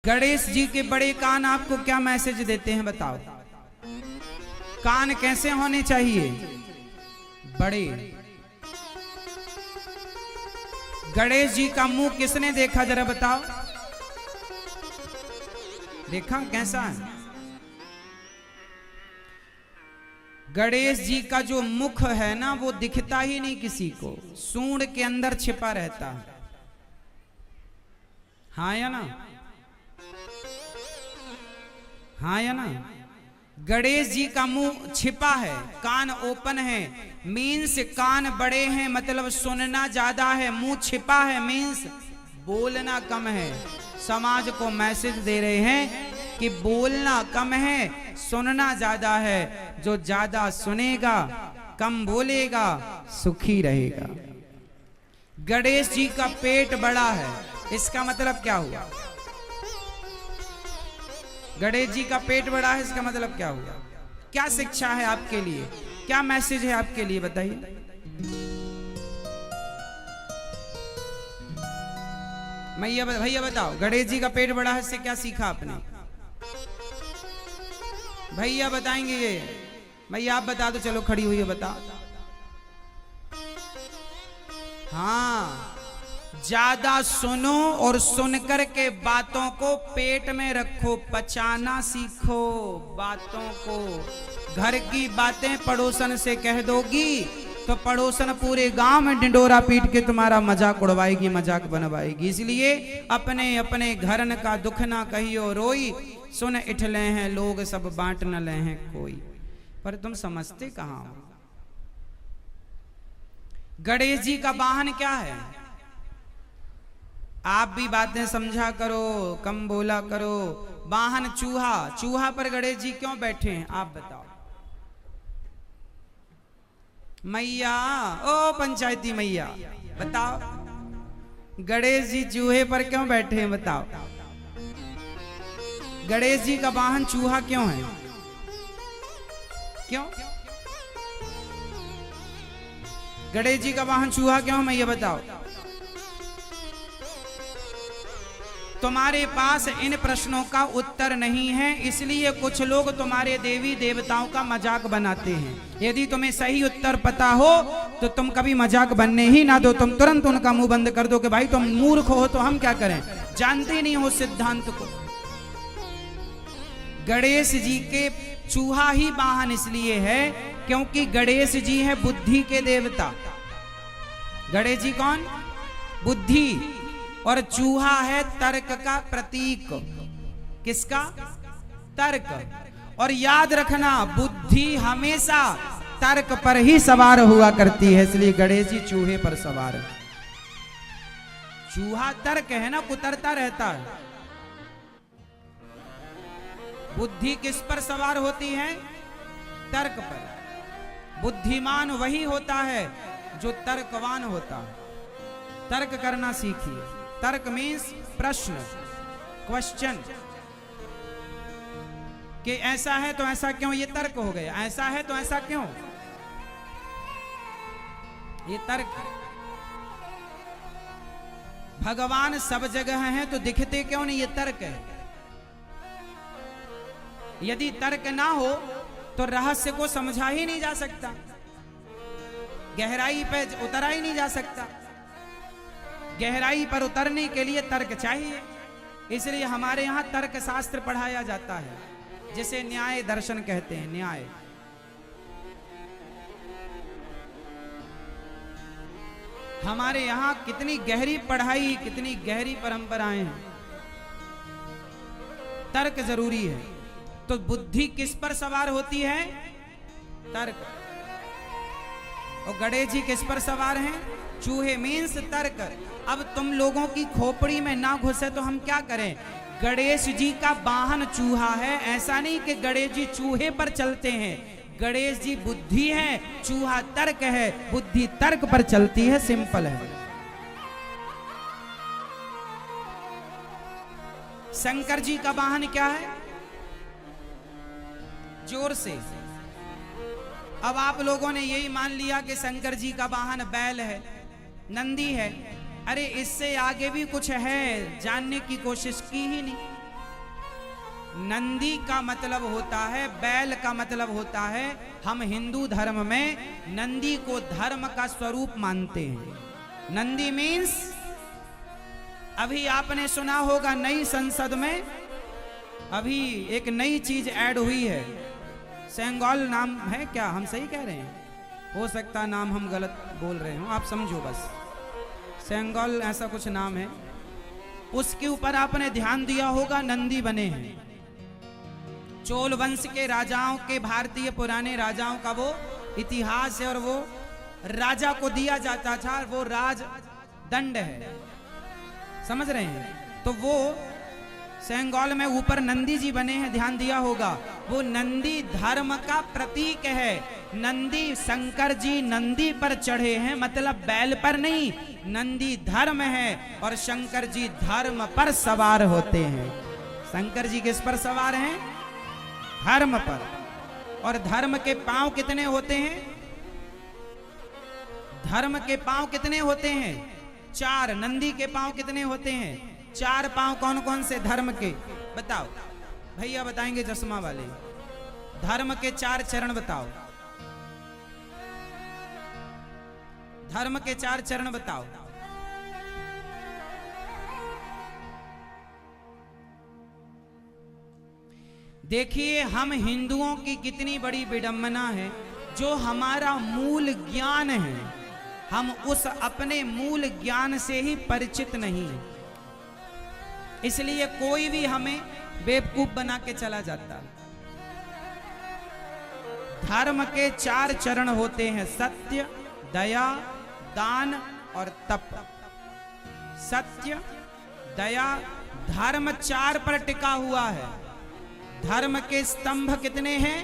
गणेश जी के बड़े कान आपको क्या मैसेज देते हैं बताओ? कान कैसे होने चाहिए? बड़े। गणेश जी का मुंह किसने देखा जरा बताओ? देखा कैसा है? गणेश जी का जो मुख है ना वो दिखता ही नहीं किसी को, सूंड के अंदर छिपा रहता है। हाँ या ना? हाँ या ना? गणेश जी का मुंह छिपा है, कान ओपन है, मीन्स कान बड़े हैं मतलब सुनना ज्यादा है, मुंह छिपा है मीन्स बोलना कम है। समाज को मैसेज दे रहे हैं कि बोलना कम है, सुनना ज्यादा है। जो ज्यादा सुनेगा, कम बोलेगा, सुखी रहेगा। गणेश जी का पेट बड़ा है, इसका मतलब क्या हुआ? गणेश जी का पेट बड़ा है, इसका मतलब क्या हुआ? क्या शिक्षा है आपके लिए? क्या मैसेज है आपके लिए बताइए? भैया बताओ, गणेश जी का पेट बड़ा है, इससे क्या सीखा आपने? भैया बताएंगे ये। भैया आप बता दो, चलो खड़ी हुई है बताओ। हाँ, ज्यादा सुनो और सुनकर के बातों को पेट में रखो, पचाना सीखो बातों को। घर की बातें पड़ोसन से कह दोगी तो पड़ोसन पूरे गांव में डिंडोरा पीट के तुम्हारा मजाक उड़वाएगी, मजाक बनवाएगी। इसलिए अपने अपने घरन का दुख ना कहियो रोई, सुन इठले हैं लोग सब बांट न ले हैं कोई। पर तुम समझते कहां हो? गणेश जी का वाहन क्या है? आप भी बातें समझा करो, कम बोला करो। वाहन चूहा। चूहा पर गणेश जी क्यों बैठे हैं आप बताओ? मैया, ओ पंचायती मैया बताओ, गणेश जी चूहे पर क्यों बैठे हैं बताओ? गणेश जी का वाहन चूहा क्यों है? क्यों गणेश जी का वाहन चूहा क्यों है? ये बताओ। तुम्हारे पास इन प्रश्नों का उत्तर नहीं है, इसलिए कुछ लोग तुम्हारे देवी देवताओं का मजाक बनाते हैं। यदि तुम्हें सही उत्तर पता हो तो तुम कभी मजाक बनने ही ना दो, तुम तुरंत उनका मुंह बंद कर दो कि भाई तुम मूर्ख हो, तो हम क्या करें? जानते नहीं हो सिद्धांत को। गणेश जी के चूहा ही वाहन इसलिए है क्योंकि गणेश जी है बुद्धि के देवता। गणेश जी कौन? बुद्धि। और चूहा है तर्क का प्रतीक। किसका? तर्क। और याद रखना, बुद्धि हमेशा तर्क पर ही सवार हुआ करती है, इसलिए गणेश जी चूहे पर सवार है। चूहा तर्क है ना, कुतरता रहता है। बुद्धि किस पर सवार होती है? तर्क पर। बुद्धिमान वही होता है जो तर्कवान होता है। तर्क करना सीखिए। तर्क मीन्स प्रश्न, क्वेश्चन, कि ऐसा है तो ऐसा क्यों, ये तर्क हो गया। ऐसा है तो ऐसा क्यों, ये तर्क। भगवान सब जगह हैं तो दिखते क्यों नहीं, ये तर्क है। यदि तर्क ना हो तो रहस्य को समझा ही नहीं जा सकता, गहराई पे उतरा ही नहीं जा सकता। गहराई पर उतरने के लिए तर्क चाहिए, इसलिए हमारे यहां तर्क शास्त्र पढ़ाया जाता है, जिसे न्याय दर्शन कहते हैं। न्याय। हमारे यहां कितनी गहरी पढ़ाई, कितनी गहरी परंपराएं हैं। तर्क जरूरी है। तो बुद्धि किस पर सवार होती है? तर्क। और गणेश जी किस पर सवार हैं? चूहे मीन्स तर्क। अब तुम लोगों की खोपड़ी में ना घुसे तो हम क्या करें? गणेश जी का वाहन चूहा है, ऐसा नहीं कि गणेश जी चूहे पर चलते हैं। गणेश जी बुद्धि है, चूहा तर्क है, बुद्धि तर्क पर चलती है, सिंपल है। शंकर जी का वाहन क्या है? जोर से। अब आप लोगों ने यही मान लिया कि शंकर जी का वाहन बैल है, नंदी है। अरे इससे आगे भी कुछ है, जानने की कोशिश की ही नहीं। नंदी का मतलब होता है बैल का मतलब होता है, हम हिंदू धर्म में नंदी को धर्म का स्वरूप मानते हैं। नंदी मीन्स, अभी आपने सुना होगा नई संसद में अभी एक नई चीज ऐड हुई है, सेंगोल नाम है क्या, हम सही कह रहे हैं? हो सकता नाम हम गलत बोल रहे हो, आप समझो बस। सेंगोल ऐसा कुछ नाम है, उसके ऊपर आपने ध्यान दिया होगा, नंदी बने हैं। चोल वंश के राजाओं के, भारतीय पुराने राजाओं का वो इतिहास है, और वो राजा को दिया जाता था, वो राज दंड है, समझ रहे हैं? तो वो सेंगोल में ऊपर नंदी जी बने हैं, ध्यान दिया होगा। वो नंदी धर्म का प्रतीक है। नंदी, शंकर जी नंदी पर चढ़े हैं, मतलब बैल पर नहीं, नंदी धर्म है और शंकर जी धर्म पर सवार होते हैं। शंकर जी किस पर सवार हैं? धर्म पर। और धर्म के पांव कितने होते हैं? धर्म के पांव कितने होते हैं? 4। नंदी के पांव कितने होते हैं? 4 पांव। कौन कौन से धर्म के बताओ भैया, बताएंगे चश्मा वाले। धर्म के 4 चरण बताओ, धर्म के 4 चरण बताओ। देखिए, हम हिंदुओं की कितनी बड़ी विडंबना है, जो हमारा मूल ज्ञान है, हम उस अपने मूल ज्ञान से ही परिचित नहीं है, इसलिए कोई भी हमें बेवकूफ बना के चला जाता। धर्म के 4 चरण होते हैं, सत्य, दया, दान और तप। सत्य, दया, धर्म 4 पर टिका हुआ है। धर्म के स्तंभ कितने हैं?